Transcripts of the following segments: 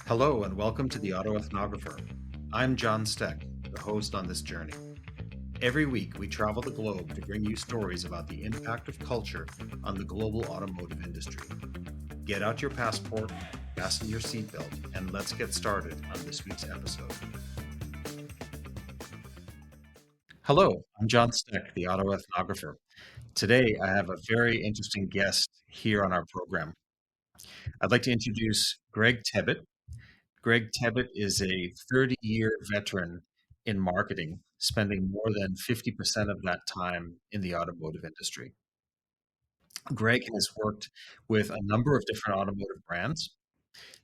Hello and welcome to the Auto Ethnographer. I'm John Stech, the host on this journey. Every week we travel the globe to bring you stories about the impact of culture on the global automotive industry. Get out your passport, fasten your seatbelt, and let's get started on this week's episode. Hello, I'm John Stech, the Auto Ethnographer. Today I have a very interesting guest here on our program. I'd like to introduce Greg Tebbutt. Greg Tebbutt is a 30-year veteran in marketing, spending more than 50% of that time in the automotive industry. Greg has worked with a number of different automotive brands,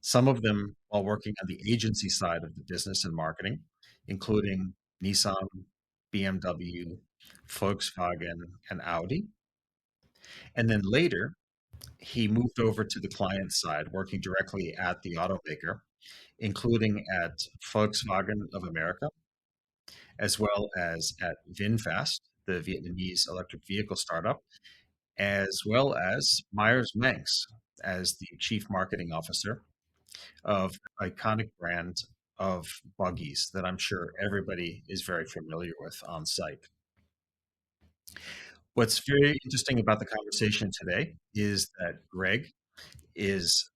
some of them while working on the agency side of the business and marketing, including Nissan, BMW, Volkswagen, and Audi. And then later, he moved over to the client side, working directly at the automaker, including at Volkswagen of America, as well as at VinFast, the Vietnamese electric vehicle startup, as well as Meyers Manx as the chief marketing officer of an iconic brand of buggies that I'm sure everybody is very familiar with on site. What's very interesting about the conversation today is that Greg is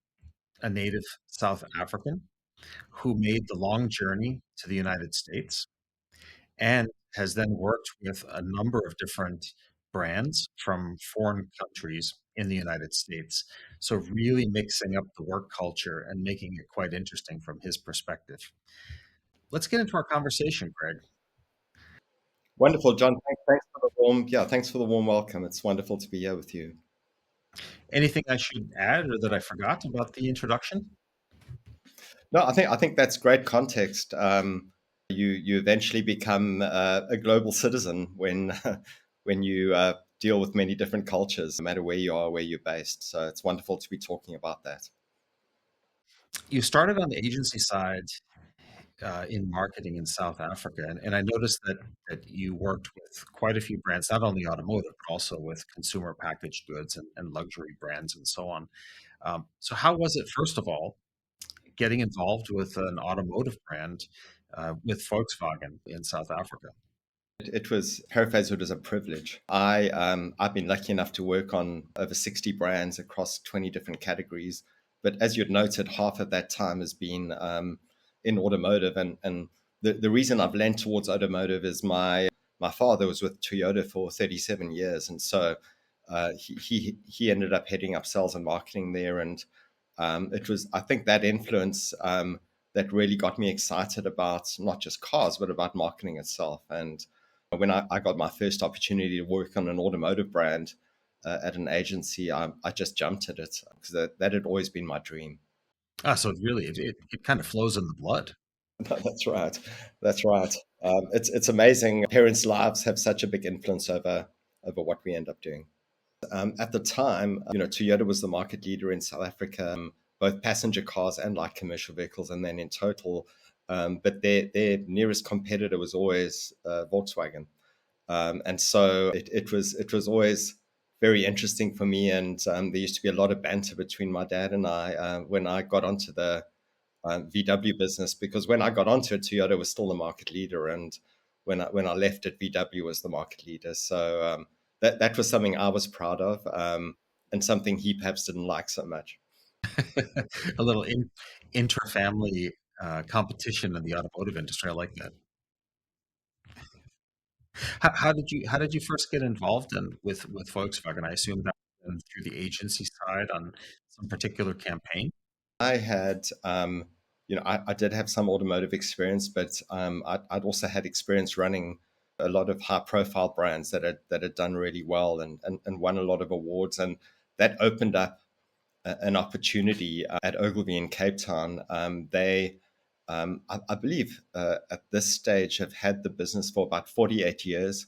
a native South African who made the long journey to the United States and has then worked with a number of different brands from foreign countries in the United States. So, really mixing up the work culture and making it quite interesting from his perspective. Let's get into our conversation, Greg. Wonderful, John. Thanks for the warm welcome. It's wonderful to be here with you. Anything I should add or that I forgot about the introduction? No, I think that's great context. You eventually become a global citizen when when you deal with many different cultures, no matter where you are, where you're based. So it's wonderful to be talking about that. You started on the agency side in marketing in South Africa, and I noticed that you worked with quite a few brands, not only automotive but also with consumer packaged goods and luxury brands and so on. So, how was it, first of all, getting involved with an automotive brand with Volkswagen in South Africa? It was it was a privilege. I've been lucky enough to work on over 60 brands across 20 different categories. But as you'd noted, half of that time has been in automotive, and the reason I've lent towards automotive is my father was with Toyota for 37 years, and so he ended up heading up sales and marketing there, and it was, I think, that influence that really got me excited about not just cars but about marketing itself. And when I got my first opportunity to work on an automotive brand at an agency, I just jumped at it because that had always been my dream. So it kind of flows in the blood. That's right. That's right. It's amazing. Parents' lives have such a big influence over what we end up doing. At the time, Toyota was the market leader in South Africa, both passenger cars and light commercial vehicles, and then in total. But their nearest competitor was always Volkswagen, and so it was always very interesting for me. And there used to be a lot of banter between my dad and I when I got onto the VW business, because when I got onto it, Toyota was still the market leader, and when I left it, VW was the market leader. So that was something I was proud of, and something he perhaps didn't like so much. A little inter-family competition in the automotive industry. I like that. How did you first get involved with Volkswagen? I assume that was through the agency side on some particular campaign. I had, I did have some automotive experience, but I'd also had experience running a lot of high-profile brands that had done really well and won a lot of awards, and that opened up an opportunity at Ogilvy in Cape Town. I believe, at this stage, have had the business for about 48 years.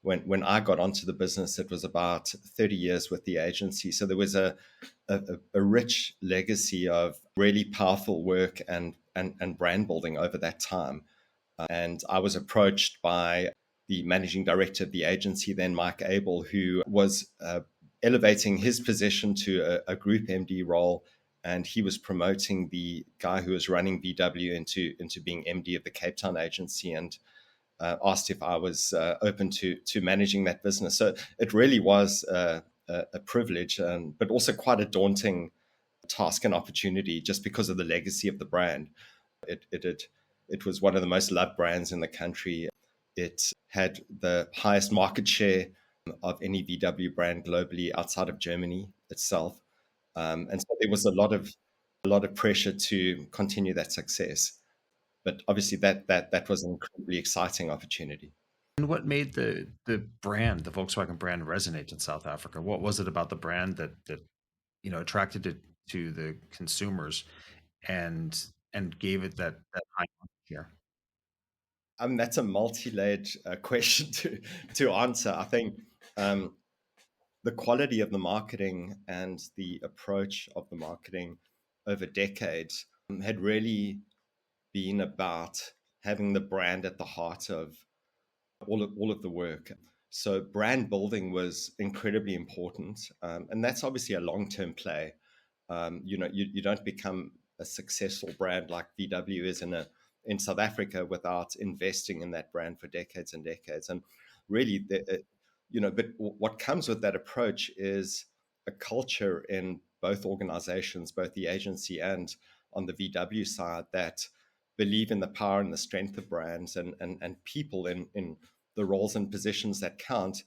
When I got onto the business, it was about 30 years with the agency. So there was a rich legacy of really powerful work and brand building over that time. And I was approached by the managing director of the agency, then Mike Abel, who was elevating his position to a group MD role and he was promoting the guy who was running VW into being MD of the Cape Town agency, and asked if I was open to managing that business. So it really was a privilege, but also quite a daunting task and opportunity, just because of the legacy of the brand. It was one of the most loved brands in the country. It had the highest market share of any VW brand globally outside of Germany itself, and so there was a lot of pressure to continue that success. But obviously, that was an incredibly exciting opportunity. And what made the brand, the Volkswagen brand, resonate in South Africa? What was it about the brand that attracted it to the consumers and gave it that high market share? I mean, that's a multi-layered question to answer. I think um, the quality of the marketing and the approach of the marketing over decades had really been about having the brand at the heart of all of the work. So brand building was incredibly important, and that's obviously a long-term play. You don't become a successful brand like VW is in South Africa without investing in that brand for decades and decades. And really, but what comes with that approach is a culture in both organizations, both the agency and on the VW side, that believe in the power and the strength of brands and people in the roles and positions that count,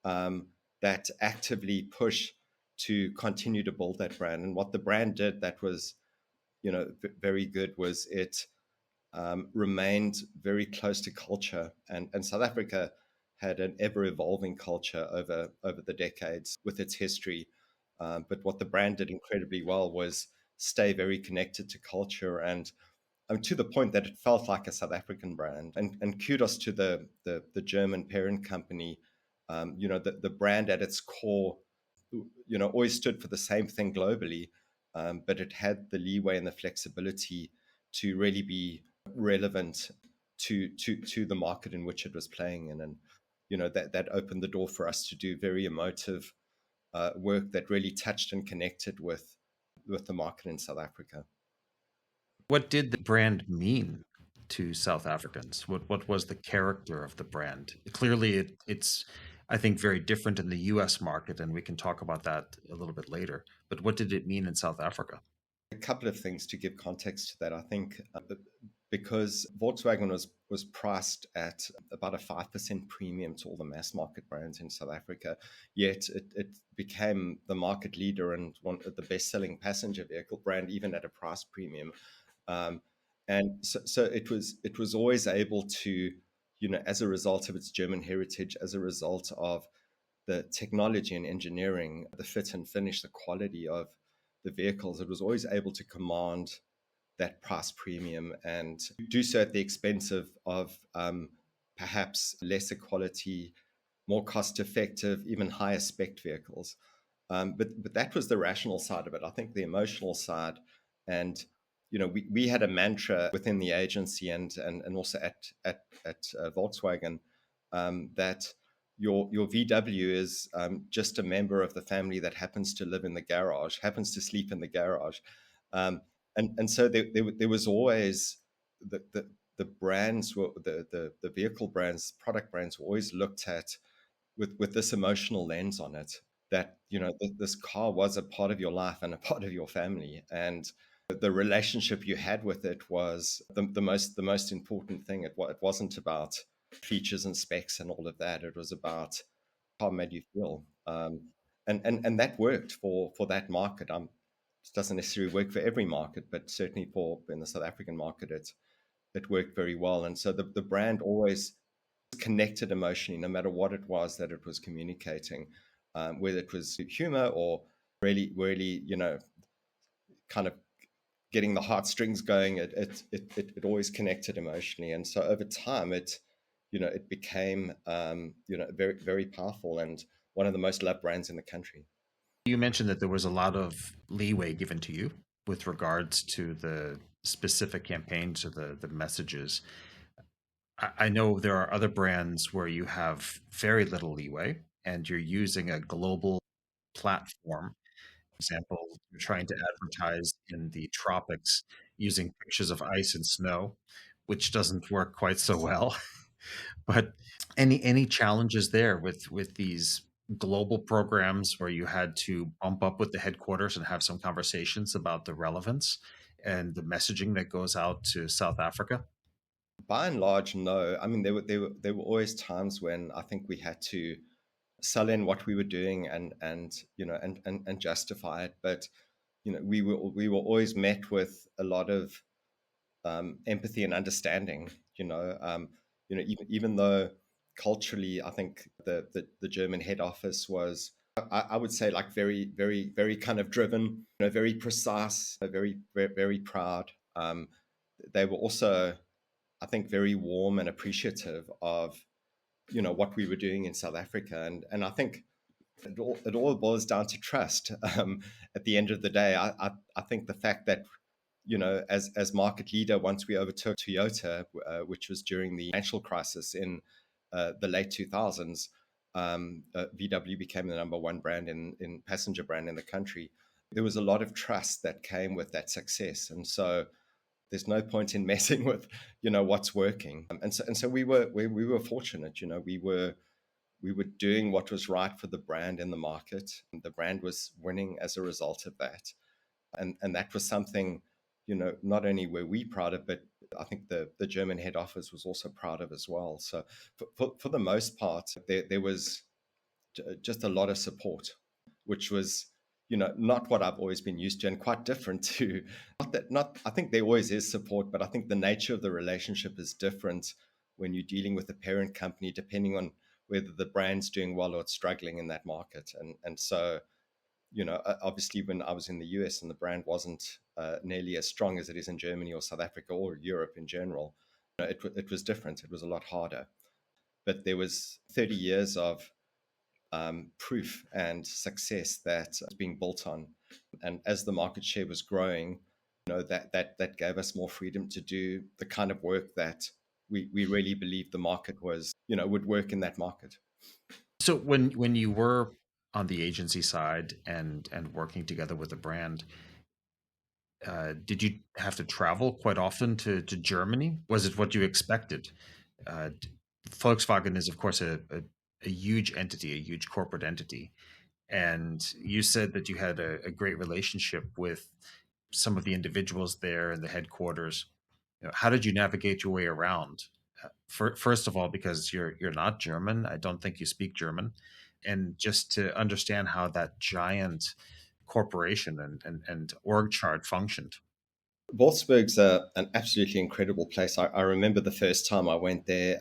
that actively push to continue to build that brand. And what the brand did that was, very good was it remained very close to culture. And South Africa had an ever evolving culture over the decades with its history. But what the brand did incredibly well was stay very connected to culture, and to the point that it felt like a South African brand. And kudos to the German parent company. The brand at its core, always stood for the same thing globally, but it had the leeway and the flexibility to really be relevant to the market in which it was playing in. And that opened the door for us to do very emotive work that really touched and connected with the market in South Africa. What did the brand mean to South Africans? What was the character of the brand? Clearly, it's I think very different in the U.S. market, and we can talk about that a little bit later. But what did it mean in South Africa? A couple of things to give context to that. I think because Volkswagen was priced at about a 5% premium to all the mass market brands in South Africa, yet it became the market leader and one of the best-selling passenger vehicle brand, even at a price premium. Um, and so it was always able to, as a result of its German heritage, as a result of the technology and engineering, the fit and finish, the quality of the vehicles, it was always able to command that price premium and do so at the expense of perhaps lesser quality, more cost effective, even higher spec vehicles. But that was the rational side of it. I think the emotional side, and we had a mantra within the agency and also at Volkswagen, that your VW is just a member of the family that happens to live in the garage, happens to sleep in the garage. Um, and so there was always the brands were the vehicle brands, product brands were always looked at with this emotional lens on it, that this car was a part of your life and a part of your family, and the relationship you had with it was the most important thing. It wasn't about features and specs and all of that. It was about how it made you feel, and that worked for that market. It doesn't necessarily work for every market, but certainly for in the South African market, it worked very well. And so the brand always connected emotionally, no matter what it was that it was communicating, whether it was humor or really, kind of getting the heartstrings going. It always connected emotionally, and so over time, it became very very powerful and one of the most loved brands in the country. You mentioned that there was a lot of leeway given to you with regards to the specific campaigns or the messages. I know there are other brands where you have very little leeway and you're using a global platform example, you're trying to advertise in the tropics using pictures of ice and snow, which doesn't work quite so well. But any challenges there with these global programs where you had to bump up with the headquarters and have some conversations about the relevance and the messaging that goes out to South Africa? By and large, no. I mean, there were always times when I think we had to sell in what we were doing and and justify it. But we were always met with a lot of empathy and understanding. Even though culturally, I think the German head office was, I would say, like very, very, very kind of driven, very precise, very, very, very proud. They were also, I think, very warm and appreciative of what we were doing in South Africa, and I think it all boils down to trust. At the end of the day, I think the fact that as market leader, once we overtook Toyota, which was during the financial crisis in the late 2000s, VW became the number one brand in passenger brand in the country. There was a lot of trust that came with that success, and so there's no point in messing with what's working. And so we were fortunate. We were doing what was right for the brand in the market, and the brand was winning as a result of that. And that was something, not only were we proud of, but I think the German head office was also proud of as well. So for the most part, there was just a lot of support, which was, not what I've always been used to, and quite different to, I think there always is support, but I think the nature of the relationship is different when you're dealing with a parent company, depending on whether the brand's doing well or it's struggling in that market. And so, obviously when I was in the US and the brand wasn't nearly as strong as it is in Germany or South Africa or Europe in general, it was different. It was a lot harder. But there was 30 years of proof and success that was being built on. And as the market share was growing, that gave us more freedom to do the kind of work that we really believed the market was, would work in that market. So when you were on the agency side and working together with the brand, did you have to travel quite often to Germany? Was it what you expected? Uh, d- Volkswagen is, of course, a huge entity, a huge corporate entity. And you said that you had a great relationship with some of the individuals there in the headquarters. How did you navigate your way around? First of all, because you're not German, I don't think you speak German, and just to understand how that giant corporation and org chart functioned. Wolfsburg's an absolutely incredible place. I remember the first time I went there.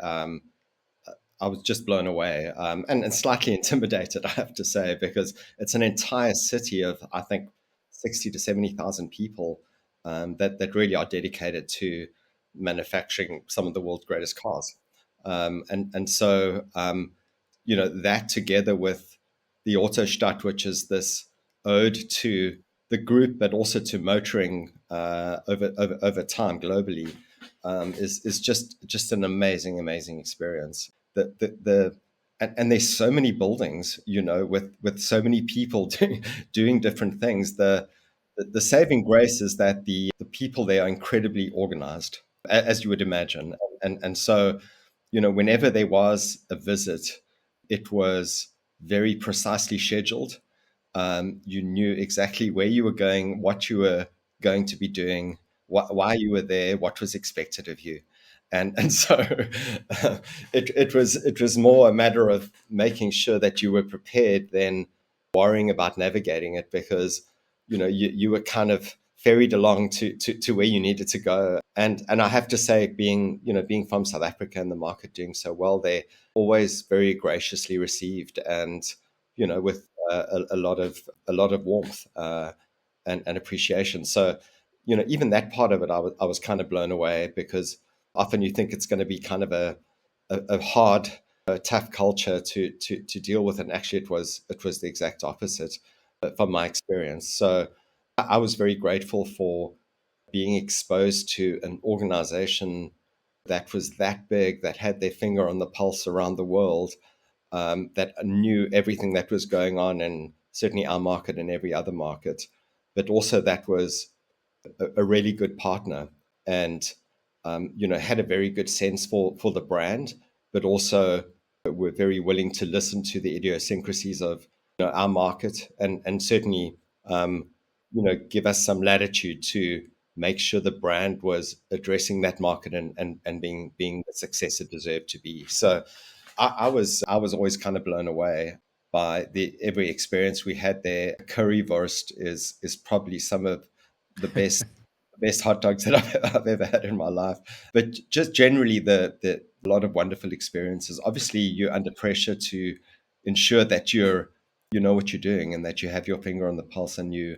I was just blown away, and slightly intimidated, I have to say, because it's an entire city of, I think, 60 to 70,000 people that really are dedicated to manufacturing some of the world's greatest cars. And so that together with the Autostadt, which is this ode to the group, but also to motoring over time globally, is just an amazing experience. And there's so many buildings, with so many people doing different things. The saving grace is that the people there are incredibly organized, as you would imagine. And so, whenever there was a visit, it was very precisely scheduled. You knew exactly where you were going, what you were going to be doing, why you were there, what was expected of you. And so it was more a matter of making sure that you were prepared than worrying about navigating it, because you were kind of ferried along to where you needed to go. And I have to say, being from South Africa and the market doing so well, they're always very graciously received, and with a lot of warmth and appreciation. So even that part of it, I was kind of blown away, because often you think it's going to be kind of a hard, tough culture to deal with, and actually it was the exact opposite from my experience. So I was very grateful for being exposed to an organization that was that big, that had their finger on the pulse around the world, that knew everything that was going on in certainly our market and every other market, but also that was a really good partner, and had a very good sense for the brand, but also were very willing to listen to the idiosyncrasies of our market, and certainly give us some latitude to make sure the brand was addressing that market and being the success it deserved to be. So I was always kind of blown away by the every experience we had there. Currywurst is probably some of the best hot dogs that I've ever had in my life. But just generally, the a lot of wonderful experiences. Obviously, you're under pressure to ensure that you know what you're doing and that you have your finger on the pulse and you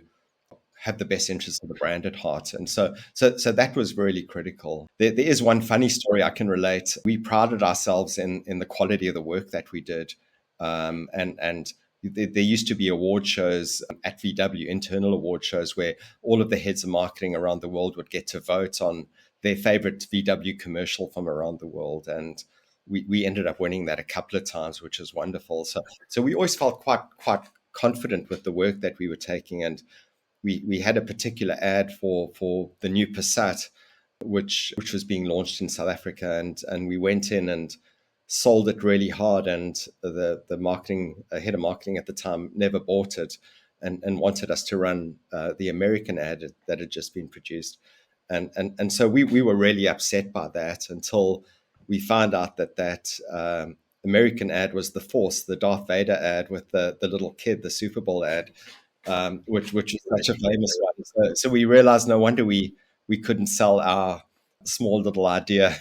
have the best interests of the brand at heart. And so that was really critical. There is one funny story I can relate. We prided ourselves in the quality of the work that we did. And there used to be award shows at VW, internal award shows, where all of the heads of marketing around the world would get to vote on their favorite VW commercial from around the world. And we ended up winning that a couple of times, which was wonderful. So we always felt quite confident with the work that we were taking. And we had a particular ad for the new Passat, which was being launched in South Africa, and we went in and sold it really hard, and the marketing head of marketing at the time never bought it, and wanted us to run the American ad that had just been produced, and so we were really upset by that until we found out that American ad was the Force, the Darth Vader ad with the little kid, the Super Bowl ad, which is such a famous one. So we realized no wonder we couldn't sell our small little idea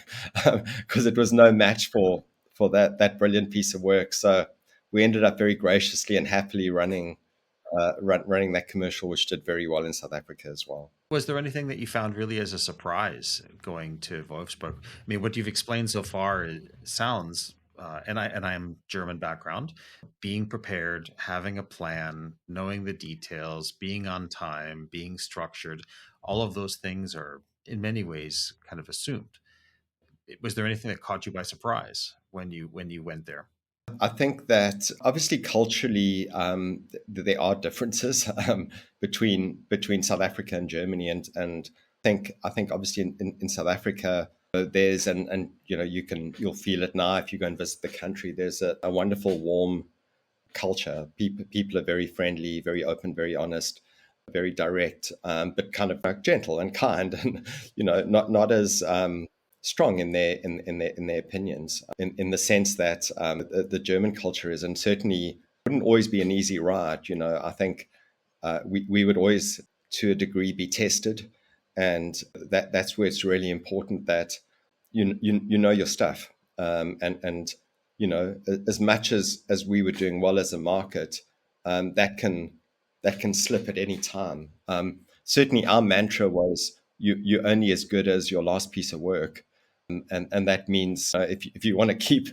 because it was no match for that brilliant piece of work. So we ended up very graciously and happily running that commercial, which did very well in South Africa as well. Was there anything that you found really as a surprise going to Wolfsburg? I mean, what you've explained so far sounds, and I am German background, being prepared, having a plan, knowing the details, being on time, being structured, all of those things are in many ways kind of assumed. Was there anything that caught you by surprise when you went there? I think that obviously culturally there are differences between South Africa and Germany, and I think obviously in South Africa there's and you'll feel it now if you go and visit the country. There's a wonderful warm culture. People are very friendly, very open, very honest, very direct, but kind of gentle and kind, and not as strong in their opinions. In the sense that the German culture is, and certainly wouldn't always be an easy ride. I think we would always, to a degree, be tested, and that's where it's really important that you know your stuff, and as much as we were doing well as a market, that can slip at any time. Certainly, our mantra was you're only as good as your last piece of work, and that means if you want to keep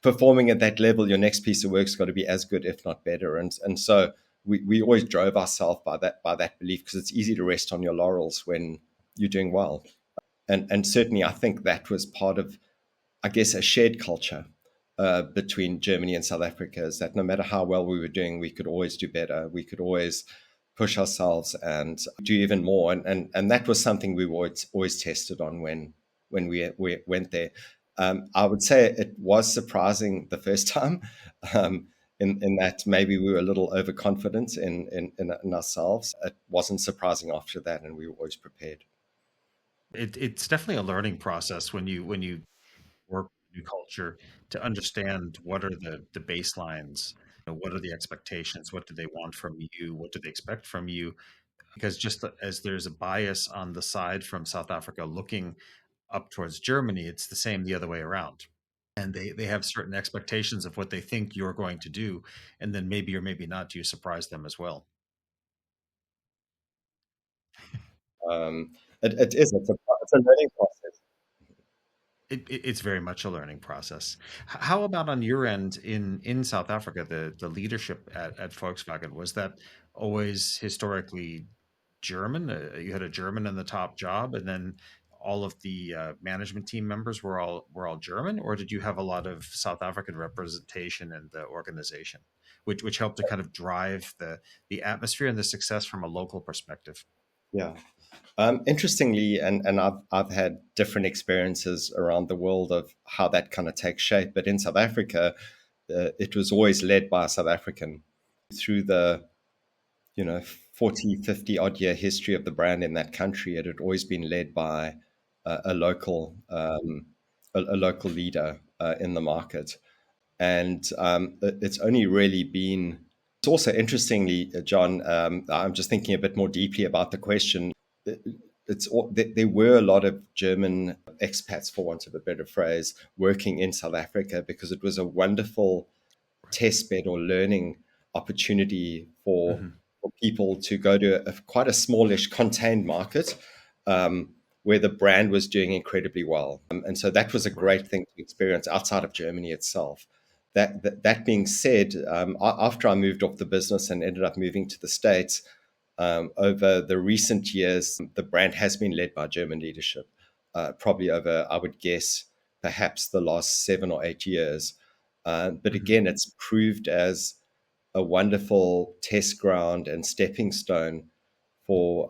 performing at that level, your next piece of work's got to be as good, if not better. And so we always drove ourselves by that belief, because it's easy to rest on your laurels when you're doing well. And certainly, I think that was part of, I guess, a shared culture between Germany and South Africa, is that no matter how well we were doing, we could always do better. We could always push ourselves and do even more. And that was something we were always tested on when we went there. I would say it was surprising the first time, in that maybe we were a little overconfident in ourselves. It wasn't surprising after that, and we were always prepared. It's definitely a learning process when you work with new culture to understand what are the baselines, what are the expectations, what do they want from you, what do they expect from you, because just as there's a bias on the side from South Africa looking up towards Germany, it's the same the other way around. And they have certain expectations of what they think you're going to do, and then maybe or maybe not, do you surprise them as well? It is. It's a learning process. It's very much a learning process. How about on your end in South Africa, the leadership at Volkswagen, was that always historically German? You had a German in the top job, and then all of the management team members were all German, or did you have a lot of South African representation in the organization, which helped to kind of drive the atmosphere and the success from a local perspective? Yeah. Interestingly, and I've had different experiences around the world of how that kind of takes shape. But in South Africa, it was always led by a South African through the 40, 50 odd year history of the brand in that country. It had always been led by a local a local leader in the market, and it's only really been. It's also interestingly, John. I'm just thinking a bit more deeply about the question. There were a lot of German expats, for want of a better phrase, working in South Africa because it was a wonderful test bed or learning opportunity Hmm. for people to go to quite a smallish contained market where the brand was doing incredibly well. And so that was a Right. great thing to experience outside of Germany itself. That being said, after I moved off the business and ended up moving to the States, over the recent years, the brand has been led by German leadership, probably over, I would guess, perhaps the last 7 or 8 years. But Hmm. again, it's proved as a wonderful test ground and stepping stone for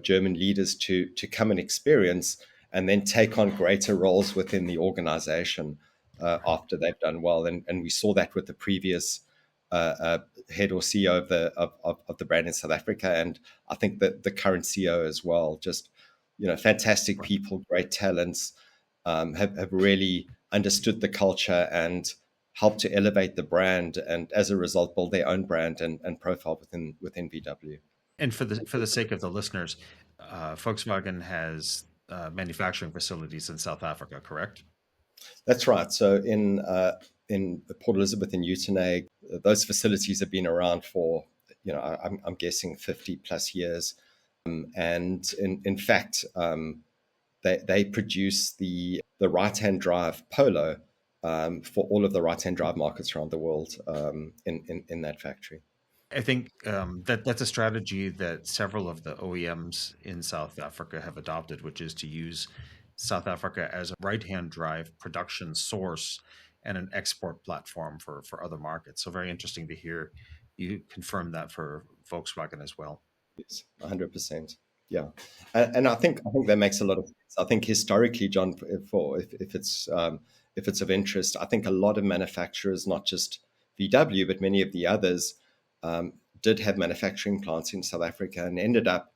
German leaders to come and experience and then take on greater roles within the organization Right. after they've done well. And we saw that with the previous uh, head or CEO of the brand in South Africa, and I think that the current CEO as well. Just fantastic Right. people, great talents, have really understood the culture and helped to elevate the brand, and as a result, build their own brand and profile within VW. And for the sake of the listeners, Volkswagen has manufacturing facilities in South Africa, correct? That's right. So in Port Elizabeth and Uitenhage, those facilities have been around for I'm guessing 50 plus years, and in fact they produce the right hand drive Polo for all of the right hand drive markets around the world in that factory. I think that's a strategy that several of the OEMs in South Africa have adopted, which is to use South Africa as a right-hand drive production source and an export platform for other markets. So very interesting to hear you confirm that for Volkswagen as well. Yes, 100%. Yeah, and I think that makes a lot of sense. I think historically, John, if it's of interest, I think a lot of manufacturers, not just VW, but many of the others, um, did have manufacturing plants in South Africa and ended up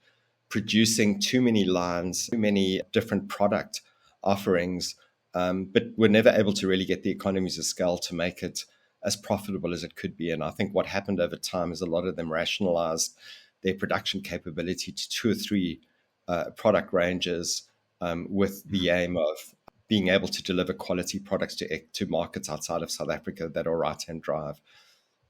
producing too many lines, too many different product offerings, but were never able to really get the economies of scale to make it as profitable as it could be. And I think what happened over time is a lot of them rationalized their production capability to two or three product ranges with the Mhm. aim of being able to deliver quality products to markets outside of South Africa that are right hand drive.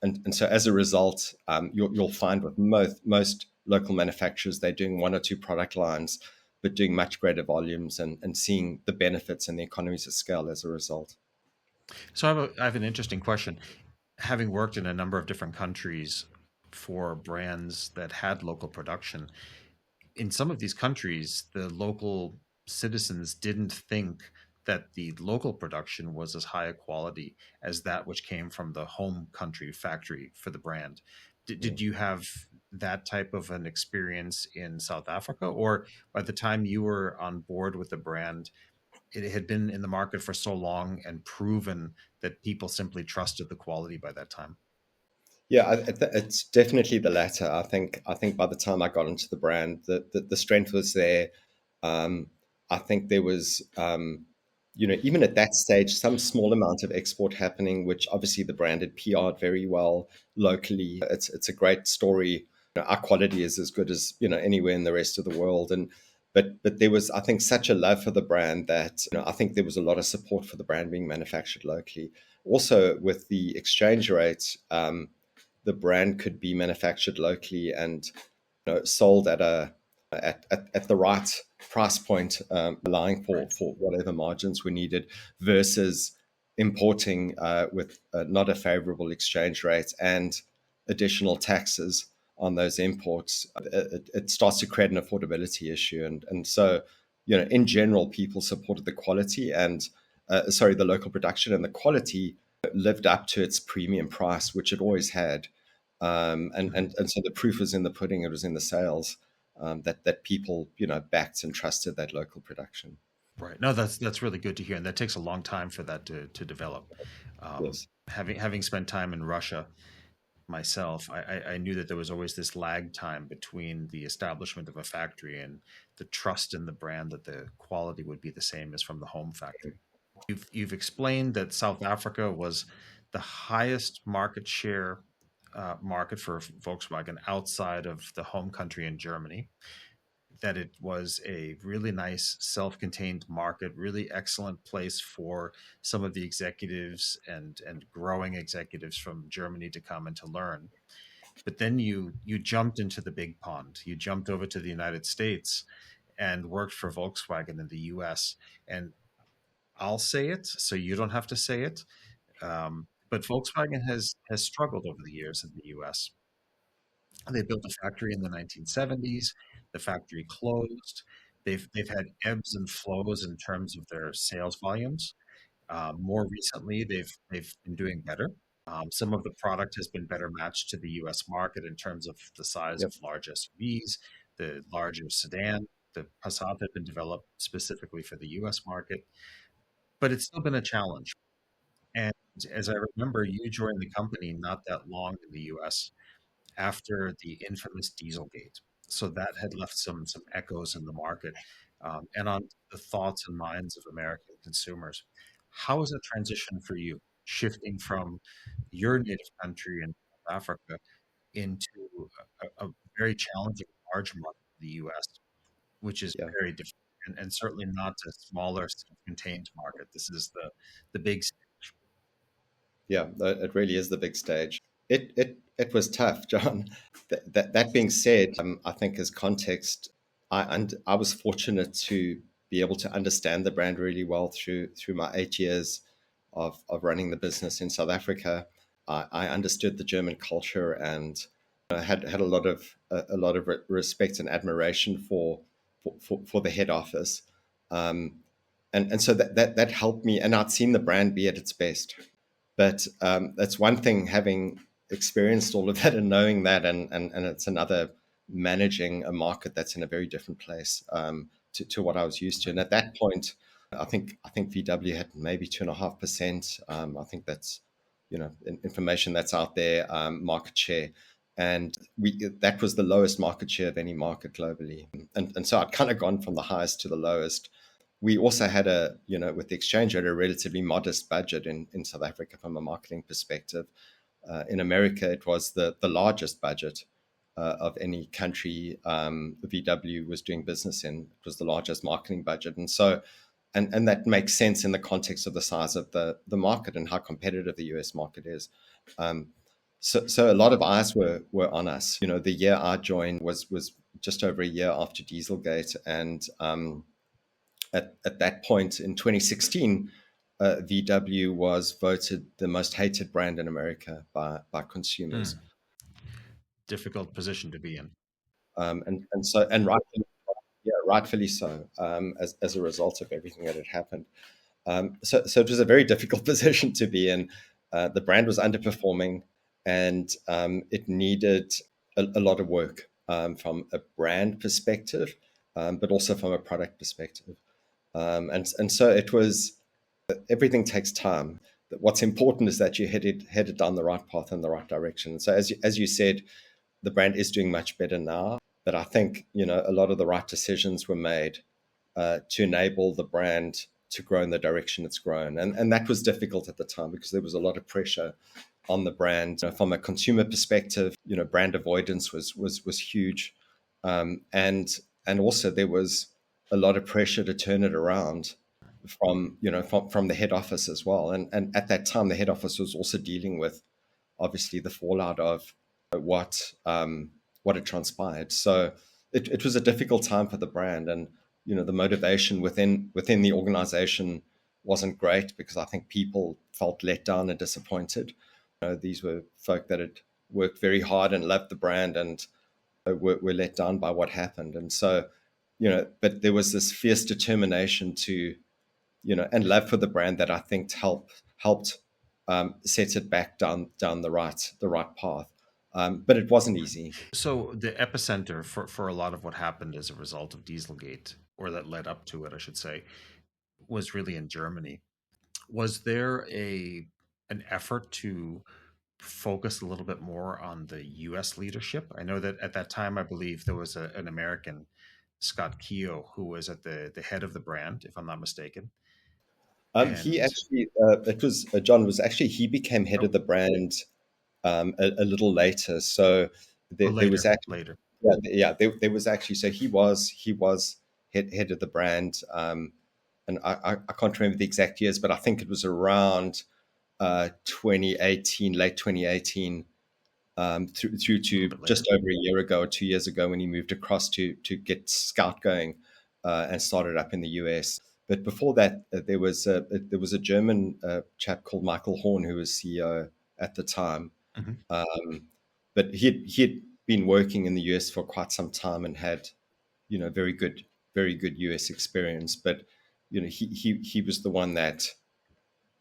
And so as a result, you'll find with most local manufacturers, they're doing one or two product lines, but doing much greater volumes and seeing the benefits and the economies of scale as a result. So I have an interesting question. Having worked in a number of different countries for brands that had local production, in some of these countries, the local citizens didn't think that the local production was as high a quality as that which came from the home country factory for the brand. Did Mm. you have that type of an experience in South Africa? Or by the time you were on board with the brand, it had been in the market for so long and proven that people simply trusted the quality by that time? Yeah, it's definitely the latter. I think by the time I got into the brand, the strength was there. Um, I think there was, even at that stage, some small amount of export happening, which obviously the brand had PR'd very well locally. It's a great story. Our quality is as good as anywhere in the rest of the world, and but there was, I think, such a love for the brand that I think there was a lot of support for the brand being manufactured locally. Also, with the exchange rate, the brand could be manufactured locally and sold at the right price point, allowing Right. for whatever margins were needed, versus importing with not a favorable exchange rate and additional taxes on those imports. It starts to create an affordability issue, and so in general, people supported the quality and the local production, and the quality lived up to its premium price, which it always had. And so the proof was in the pudding; it was in the sales, that people backed and trusted that local production. Right. No, that's really good to hear, and that takes a long time for that to develop. Yes. Having spent time in Russia myself, I knew that there was always this lag time between the establishment of a factory and the trust in the brand that the quality would be the same as from the home factory. You've explained that South Africa was the highest market share market for Volkswagen outside of the home country in Germany. That it was a really nice self-contained market, really excellent place for some of the executives and growing executives from Germany to come and to learn. But then you jumped into the big pond. You jumped over to the United States and worked for Volkswagen in the US. And I'll say it, so you don't have to say it. But Volkswagen has struggled over the years in the US. They built a factory in the 1970s. The factory closed. They've had ebbs and flows in terms of their sales volumes. More recently, they've been doing better. Some of the product has been better matched to the U.S. market in terms of the size Yep. of large SUVs, the larger sedan. The Passat had been developed specifically for the U.S. market, but it's still been a challenge. And as I remember, you joined the company not that long in the U.S. after the infamous Dieselgate. So that had left some echoes in the market and on the thoughts and minds of American consumers. How was that transition for you, shifting from your native country in South Africa into a very challenging large market, the U.S., which is Yeah. very different and certainly not a smaller, contained market. This is the big. Yeah, it really is the big stage. It was tough, John. That being said, I think as context, I was fortunate to be able to understand the brand really well through my 8 years of running the business in South Africa. I understood the German culture and had a lot of respect and admiration for the head office. Um, and so that helped me, and I'd seen the brand be at its best. But that's one thing, having experienced all of that and knowing that, and it's another managing a market that's in a very different place to what I was used to. And at that point, I think VW had maybe 2.5%. I think that's information that's out there, market share, and that was the lowest market share of any market globally. And so I'd kind of gone from the highest to the lowest. We also had with the exchange rate, a relatively modest budget in South Africa from a marketing perspective. In America, it was the largest budget of any country VW was doing business in. It was the largest marketing budget. And so, and that makes sense in the context of the size of the market and how competitive the US market is. So a lot of eyes were on us. The year I joined was just over a year after Dieselgate, and at that point in 2016, VW was voted the most hated brand in America by consumers. Difficult position to be in. And rightfully so, as a result of everything that had happened. So it was a very difficult position to be in. The brand was underperforming, and it needed a lot of work from a brand perspective, but also from a product perspective. And so it was. Everything takes time. What's important is that you headed down the right path in the right direction. So as you said, the brand is doing much better now. But I think a lot of the right decisions were made to enable the brand to grow in the direction it's grown, and that was difficult at the time because there was a lot of pressure on the brand from a consumer perspective. Brand avoidance was huge, and also there was a lot of pressure to turn it around from the head office as well. And at that time, the head office was also dealing with obviously the fallout of what had transpired. So it was a difficult time for the brand, and the motivation within the organization wasn't great because I think people felt let down and disappointed. These were folk that had worked very hard and loved the brand and were let down by what happened. And so but there was this fierce determination to, and love for the brand that I think helped set it back down the right path. But it wasn't easy. So the epicenter for a lot of what happened as a result of Dieselgate, or that led up to it, I should say, was really in Germany. Was there an effort to focus a little bit more on the U.S. leadership? I know that at that time, I believe there was an American, Scott Keogh, who was at the head of the brand, if I'm not mistaken. He And actually, it was John was actually he became head oh, of the brand a little later. So oh, there was actually, later. there was actually, so he was head of the brand, and I can't remember the exact years, but I think it was around 2018, late 2018, through A little to bit later. just over a year ago or 2 years ago when he moved across to get Scout going and started up in the US. But before that, there was a German chap called Michael Horn who was CEO at the time. Mhm. Um, but he had been working in the US for quite some time and had, very good US experience. But he was the one that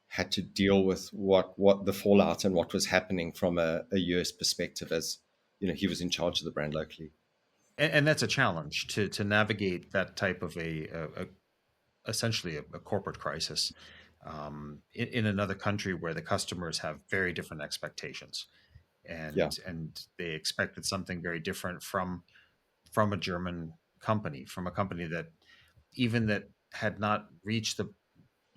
had to deal with what the fallout and what was happening from a US perspective, as he was in charge of the brand locally. And that's a challenge to navigate that type of a essentially a corporate crisis in another country where the customers have very different expectations, Yeah, and they expected something very different from a German company, from a company that even that had not reached the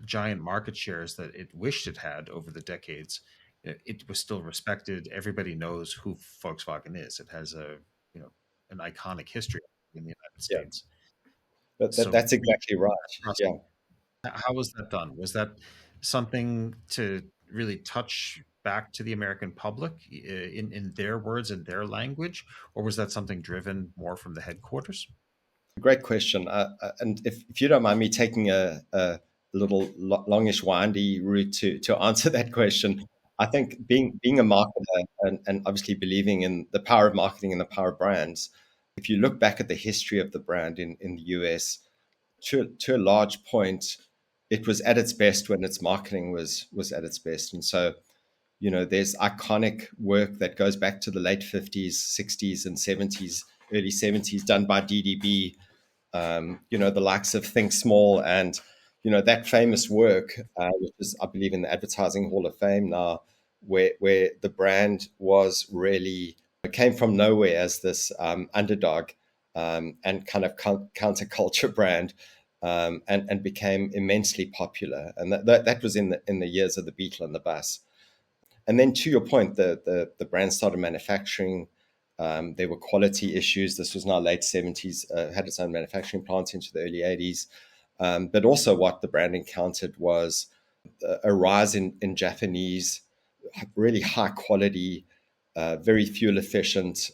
giant market shares that it wished it had over the decades. It was still respected. Everybody knows who Volkswagen is. It has you know an iconic history in the United yeah, States. So that's exactly right. trust. Yeah. How was that done? Was that something to really touch back to the American public in their words and their language, or was that something driven more from the headquarters? Great question. And if you don't mind me taking a little longish, windy route to answer that question, I think being a marketer and obviously believing in the power of marketing and the power of brands, if you look back at the history of the brand in the US, to a large point, it was at its best when its marketing was at its best. And so, there's iconic work that goes back to the late 50s, 60s, and 70s, early 70s, done by DDB, the likes of Think Small and, that famous work, which is, I believe, in the Advertising Hall of Fame now, where the brand was really came from nowhere as this underdog and kind of counterculture brand, and became immensely popular. And that was in the years of the Beetle and the Bus. And then to your point, the brand started manufacturing. There were quality issues. This was now late 70s, had its own manufacturing plant into the early 80s. But also what the brand encountered was a rise in Japanese, really high quality, very fuel efficient,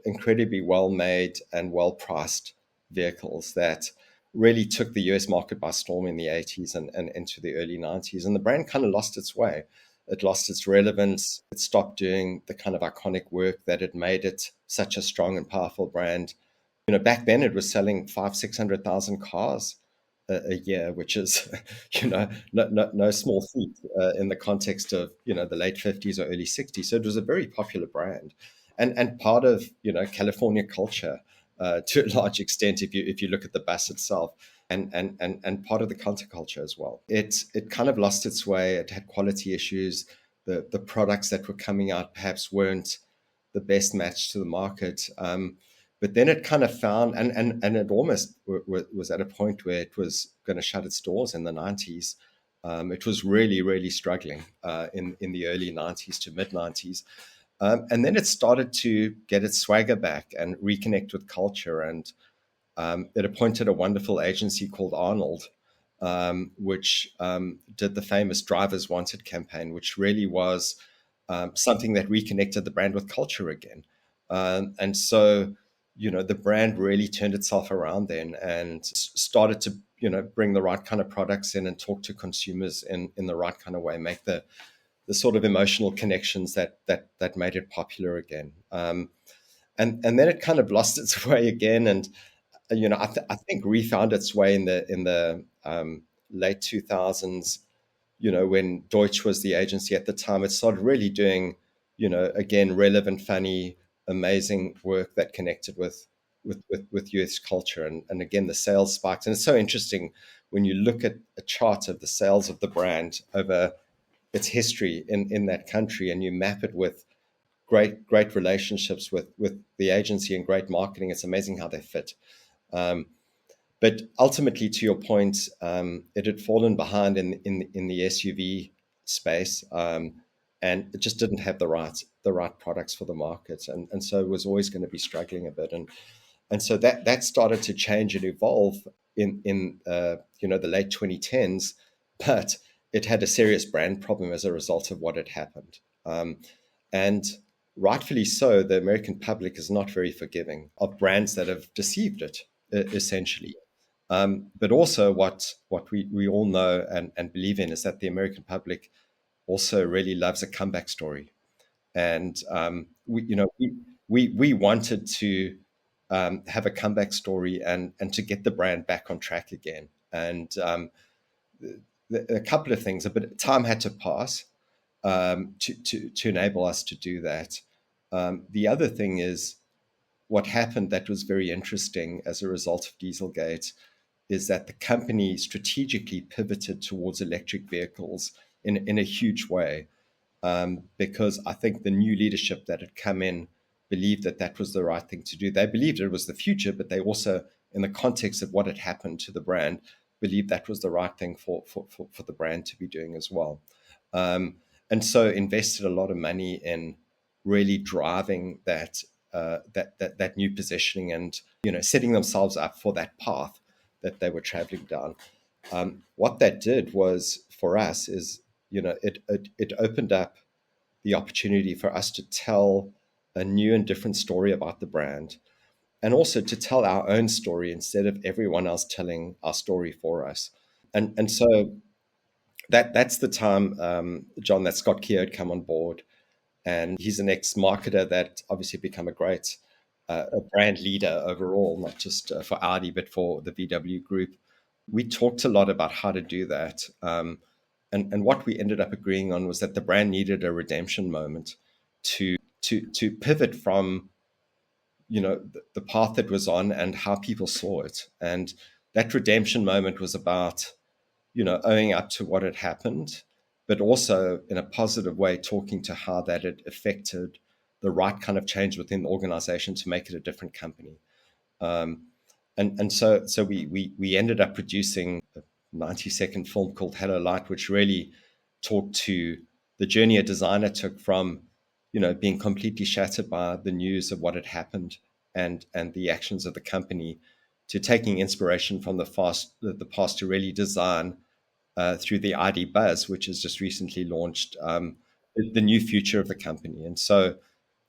incredibly well made and well priced vehicles that really took the US market by storm in the 80s and into the early 90s. And the brand kind of lost its way. It lost its relevance. It stopped doing the kind of iconic work that had made it such a strong and powerful brand. Back then it was selling 600,000 cars a year, which is, no small feat in the context of, the late 50s or early 60s. So it was a very popular brand and part of, California culture to a large extent, if you look at the bus itself. And part of the counterculture as well. It kind of lost its way. It had quality issues. The products that were coming out perhaps weren't the best match to the market. But then it kind of found, and it almost was at a point where it was going to shut its doors in the 90s. It was really, really struggling in the early 90s to mid 90s. And then it started to get its swagger back and reconnect with culture. And it appointed a wonderful agency called Arnold, which did the famous Drivers Wanted campaign, which really was something that reconnected the brand with culture again. And so, the brand really turned itself around then and started to, bring the right kind of products in and talk to consumers in the right kind of way, make the sort of emotional connections that made it popular again. And then it kind of lost its way again. And I think Re found its way in the late 2000s. When Deutsch was the agency at the time, it started really doing, again, relevant, funny, amazing work that connected with US culture, and again the sales spiked. And it's so interesting when you look at a chart of the sales of the brand over its history in that country, and you map it with great relationships with the agency and great marketing. It's amazing how they fit. Um, but ultimately, to your point, it had fallen behind in the SUV space, and it just didn't have the right products for the market, and so it was always going to be struggling a bit. And so that started to change and evolve in the late 2010s, but it had a serious brand problem as a result of what had happened. And rightfully so, the American public is not very forgiving of brands that have deceived it, essentially. But also, what we all know and believe in is that the American public also really loves a comeback story. And we wanted to have a comeback story and to get the brand back on track again. And a couple of things, but time had to pass to enable us to do that. The other thing is what happened that was very interesting as a result of Dieselgate is that the company strategically pivoted towards electric vehicles in a huge way, because I think the new leadership that had come in believed that that was the right thing to do. They believed it was the future, but they also, in the context of what had happened to the brand, believed that was the right thing for the brand to be doing as well. And so invested a lot of money in really driving that new positioning, and setting themselves up for that path that they were traveling down. What that did was, for us, is it opened up the opportunity for us to tell a new and different story about the brand, and also to tell our own story instead of everyone else telling our story for us. And so that's the time, John, that Scott Keogh had come on board, and he's an ex-marketer that obviously become a brand leader overall, not just for Audi, but for the VW group. We talked a lot about how to do that. And what we ended up agreeing on was that the brand needed a redemption moment to pivot from the path it was on and how people saw it. And that redemption moment was about owning up to what had happened, but also in a positive way, talking to how that had affected the right kind of change within the organization to make it a different company. And so we ended up producing a 90-second film called Hello Light, which really talked to the journey a designer took from being completely shattered by the news of what had happened and the actions of the company, to taking inspiration from the past to really design through the ID Buzz, which has just recently launched, the new future of the company. And so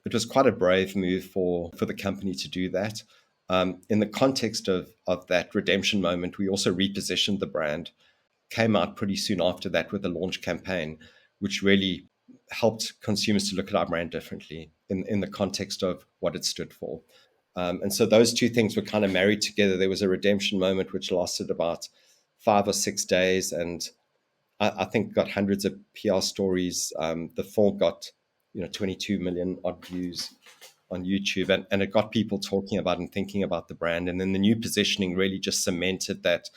it was quite a brave move for the company to do that. In the context of that redemption moment, we also repositioned the brand, came out pretty soon after that with a launch campaign, which really helped consumers to look at our brand differently in the context of what it stood for. And so those two things were kind of married together. There was a redemption moment which lasted about 5 or 6 days, and I think got hundreds of PR stories. The film got 22 million odd views on YouTube, and it got people talking about and thinking about the brand. And then the new positioning really just cemented that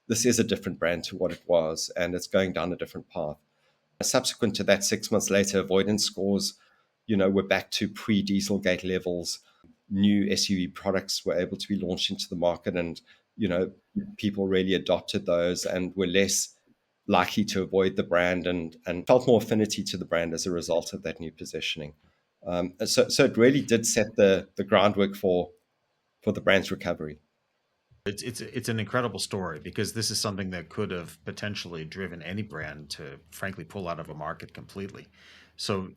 this is a different brand to what it was, and it's going down a different path. Subsequent to that, 6 months later, avoidance scores, were back to pre-Dieselgate levels. New SUV products were able to be launched into the market, and people really adopted those and were less likely to avoid the brand, and felt more affinity to the brand as a result of that new positioning. So it really did set the groundwork for the brand's recovery. It's an incredible story, because this is something that could have potentially driven any brand to, frankly, pull out of a market completely. So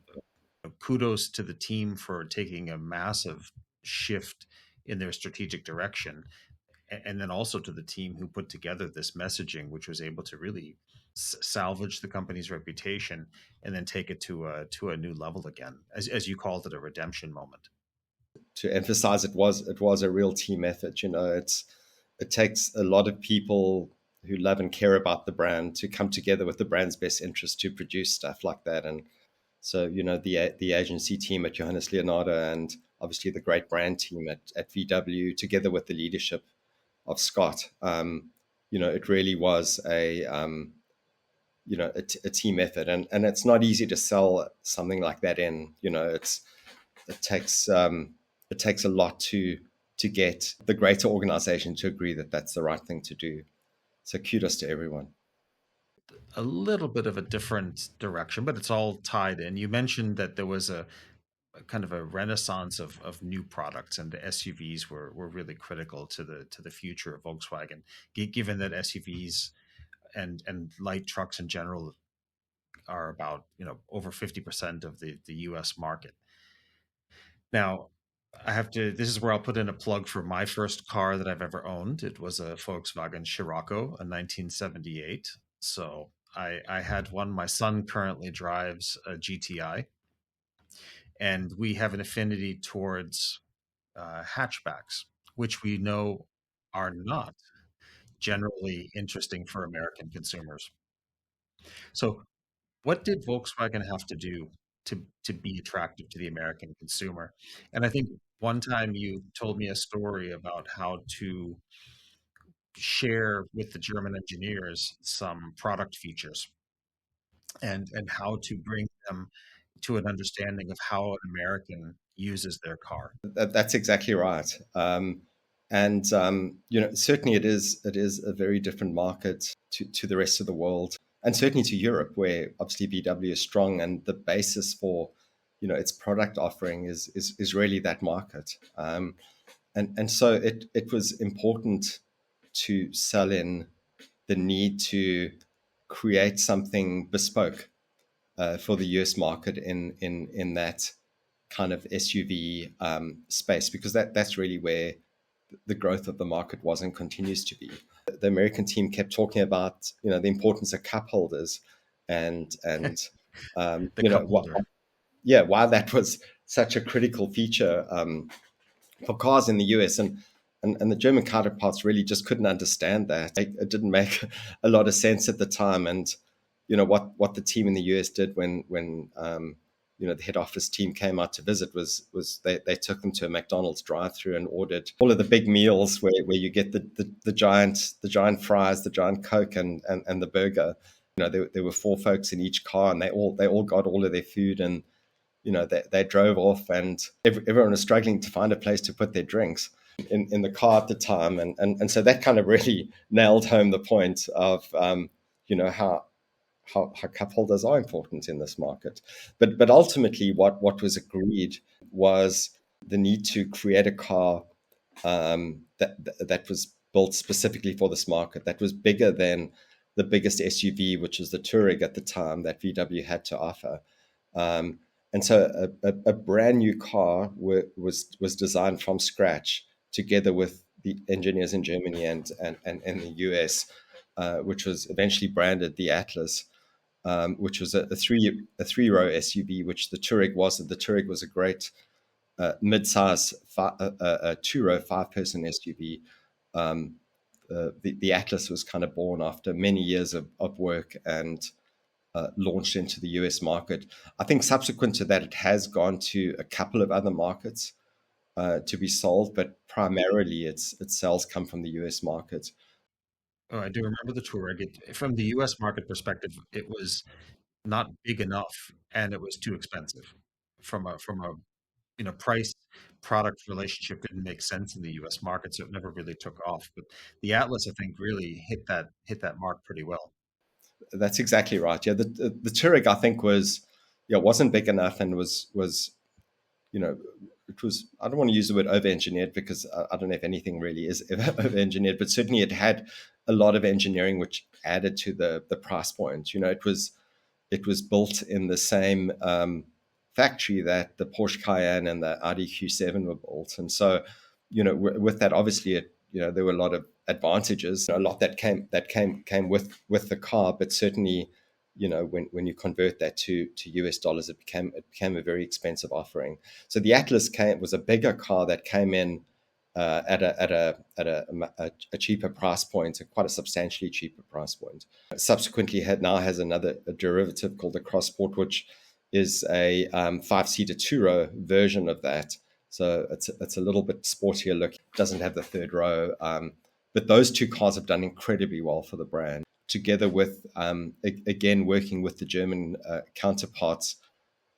kudos to the team for taking a massive shift in their strategic direction, and then also to the team who put together this messaging, which was able to really salvage the company's reputation and then take it to a new level again, as you called it, a redemption moment. To emphasize, it was a real team effort. It's it takes a lot of people who love and care about the brand to come together with the brand's best interest to produce stuff like that. And so, the agency team at Johannes Leonardo, and obviously the great brand team at VW, together with the leadership of Scott, it really was a team effort, and it's not easy to sell something like that in. It takes it takes a lot to get the greater organization to agree that that's the right thing to do. So kudos to everyone. A little bit of a different direction, but it's all tied in. You mentioned that there was a kind of a renaissance of new products, and the SUVs were really critical to the future of Volkswagen, given that SUVs and light trucks in general are about over 50% of the US market. Now, I have to, this is where I'll put in a plug for my first car that I've ever owned. It was a Volkswagen Scirocco, a 1978. So I had one. My son currently drives a GTI, and we have an affinity towards hatchbacks, which we know are not generally interesting for American consumers. So, what did Volkswagen have to do to be attractive to the American consumer? And I think one time you told me a story about how to share with the German engineers some product features and how to bring them to an understanding of how an American uses their car. That's exactly right. And certainly it is a very different market to the rest of the world, and certainly to Europe, where obviously VW is strong, and the basis for its product offering is really that market. And so it was important to sell in the need to create something bespoke for the US market in that kind of SUV space, because that's really where the growth of the market was and continues to be. The American team kept talking about the importance of cup holders, and The cup holder. why that was such a critical feature for cars in the US, and the German counterparts really just couldn't understand that. It didn't make a lot of sense at the time. And what the team in the US did when the head office team came out to visit was they took them to a McDonald's drive-through and ordered all of the big meals where you get the giant fries, the giant Coke, and the burger. There were four folks in each car, and they all got all of their food, and they drove off, and everyone was struggling to find a place to put their drinks in the car at the time. And so that kind of really nailed home the point of how cup holders are important in this market. But ultimately what was agreed was the need to create a car that was built specifically for this market, that was bigger than the biggest SUV, which was the Touareg at the time that VW had to offer. And so a brand new car was designed from scratch together with the engineers in Germany and the US, which was eventually branded the Atlas, which was a three-row SUV, which the Touareg wasn't. The Touareg was a great mid-size two-row five-person SUV. The Atlas was kind of born after many years of work and launched into the US market. I think subsequent to that, it has gone to a couple of other markets to be sold, but primarily its sales come from the US market. Oh, I do remember the Touareg. From the US market perspective, it was not big enough, and it was too expensive. From a price product relationship didn't make sense in the US market, so it never really took off. But the Atlas, I think, really hit that mark pretty well. That's exactly right. Yeah, the Touareg, I think, wasn't big enough, and was it was, I don't want to use the word over-engineered, because I don't know if anything really is over-engineered, but certainly it had a lot of engineering which added to the price point. It was built in the same factory that the Porsche Cayenne and the Audi Q7 were built, and so with that, obviously there were a lot of advantages, a lot that came with the car, but certainly when you convert that to US dollars, it became a very expensive offering. So the Atlas was a bigger car that came in at a cheaper price point, quite a substantially cheaper price point. Subsequently, now has a derivative called the Crossport, which is a 5-seater two-row version of that. So it's a little bit sportier look. Doesn't have the third row, but those two cars have done incredibly well for the brand. Together with again working with the German counterparts,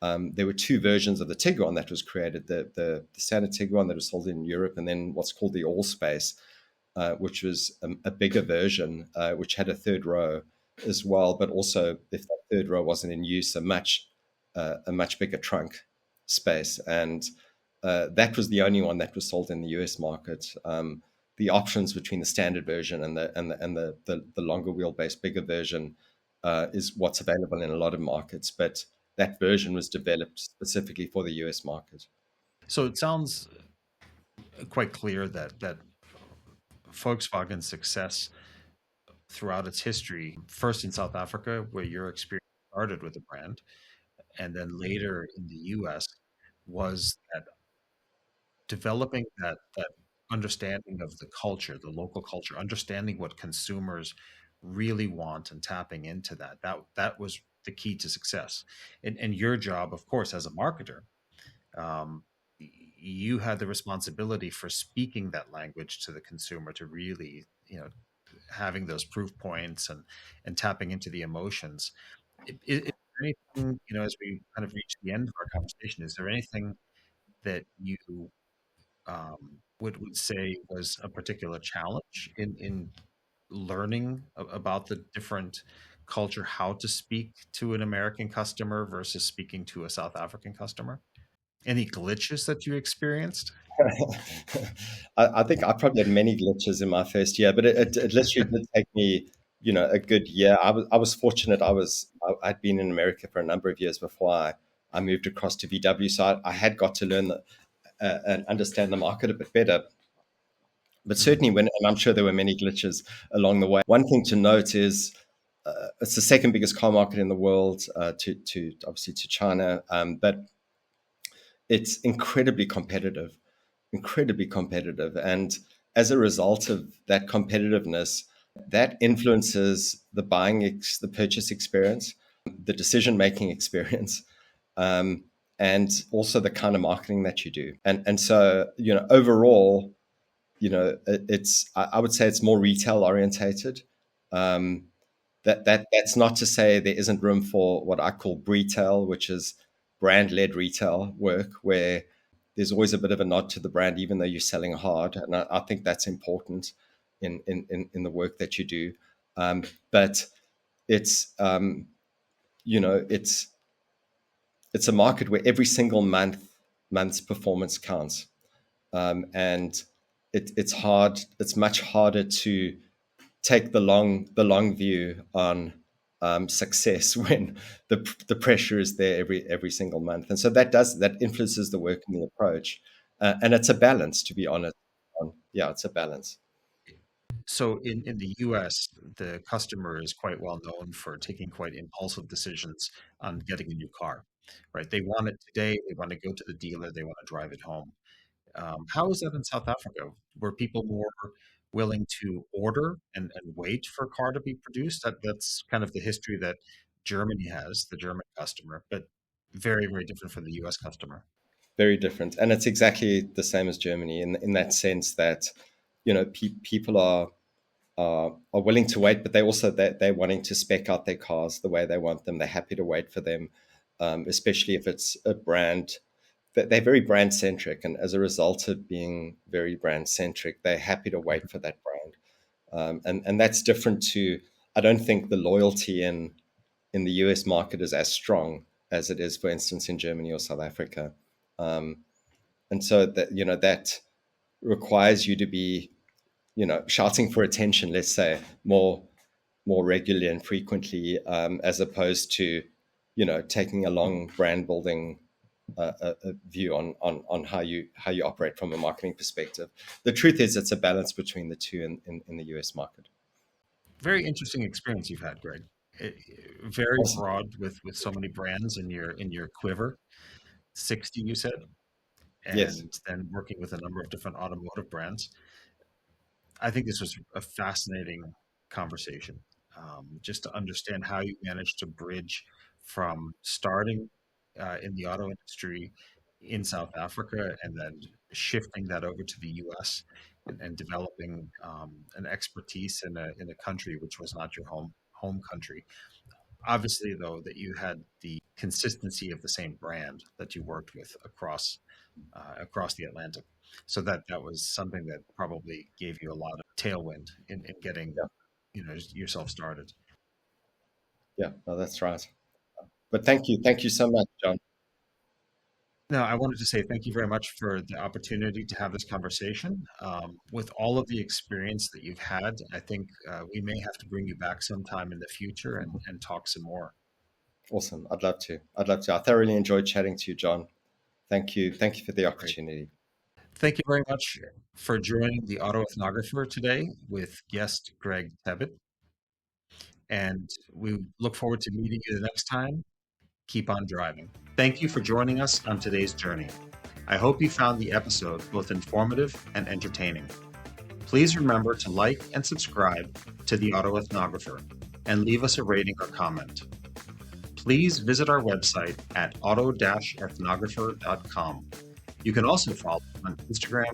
there were two versions of the Tiguan that was created: the standard Tiguan that was sold in Europe, and then what's called the Allspace, which was a bigger version, which had a third row as well. But also, if that third row wasn't in use, a much bigger trunk space, and that was the only one that was sold in the US market. The options between the standard version and the longer wheelbase, bigger version is what's available in a lot of markets, but that version was developed specifically for the US market. So it sounds quite clear that Volkswagen's success throughout its history, first in South Africa, where your experience started with the brand, and then later in the US, was that developing that understanding of the culture, the local culture, understanding what consumers really want and tapping into that was the key to success. And your job, of course, as a marketer, um, you had the responsibility for speaking that language to the consumer, to really, having those proof points and tapping into the emotions. Is there anything, as we kind of reach the end of our conversation, is there anything that you would say was a particular challenge in learning about the different culture, how to speak to an American customer versus speaking to a South African customer? Any glitches that you experienced? I think I probably had many glitches in my first year, but it literally did take me, a good year. I was fortunate. I'd been in America for a number of years before I moved across to VW, so I had got to learn and understand the market a bit better. But certainly, Mhm. and I'm sure there were many glitches along the way. One thing to note is it's the second biggest car market in the world, to obviously to China, but it's incredibly competitive. And as a result of that competitiveness, that influences the purchase experience, the decision making experience, and also the kind of marketing that you do. And so, overall, I would say it's more retail orientated. Um, that's not to say there isn't room for what I call retail, which is brand led retail work, where there's always a bit of a nod to the brand, even though you're selling hard, and I think that's important in the work that you do. But it's you know it's a market where every single month's performance counts, and it's hard. It's much harder to take the long view on success when the pressure is there every single month, and so that influences the work and the approach, and it's a balance, to be honest. Yeah, it's a balance. So in the US, the customer is quite well known for taking quite impulsive decisions on getting a new car, right? They want it today. They want to go to the dealer. They want to drive it home. How is that in South Africa? Were people more willing to order and wait for a car to be produced? That's kind of the history that Germany has, the German customer, but very, very different from the US customer. Very different, and it's exactly the same as Germany in that sense that people are willing to wait, but they're wanting to spec out their cars the way they want them. They're happy to wait for them, especially if it's a brand. They're very brand centric, and as a result of being very brand centric, they're happy to wait for that brand. And that's different to. I don't think the loyalty in the US market is as strong as it is, for instance, in Germany or South Africa. Um, and so that requires you to be shouting for attention, let's say, more regularly and frequently, as opposed to taking a long brand building a view on how you operate from a marketing perspective. The truth is, it's a balance between the two in the US market. Very interesting experience you've had, Greg. It, very broad with so many brands in your quiver. 60, you said. Yes. and then working with a number of different automotive brands. I think this was a fascinating conversation, just to understand how you managed to bridge from starting in the auto industry in South Africa and then shifting that over to the U.S. and developing an expertise in a country which was not your home country. Obviously, though, that you had the consistency of the same brand that you worked with across the Atlantic. So that was something that probably gave you a lot of tailwind in getting Yeah. yourself started. Yeah. No, that's right. But thank you so much, John. Now, I wanted to say thank you very much for the opportunity to have this conversation. With all of the experience that you've had, I think we may have to bring you back sometime in the future and talk some more. Awesome. I'd love to. I'd love to. I thoroughly enjoyed chatting to you, John. Thank you. Thank you for the Great. opportunity. Thank you very much for joining the Auto Ethnographer today with guest Greg Tebbutt. And we look forward to meeting you the next time. Keep on driving. Thank you for joining us on today's journey. I hope you found the episode both informative and entertaining. Please remember to like and subscribe to the Auto Ethnographer and leave us a rating or comment. Please visit our website at auto-ethnographer.com. You can also follow on Instagram,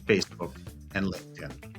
Facebook, and LinkedIn.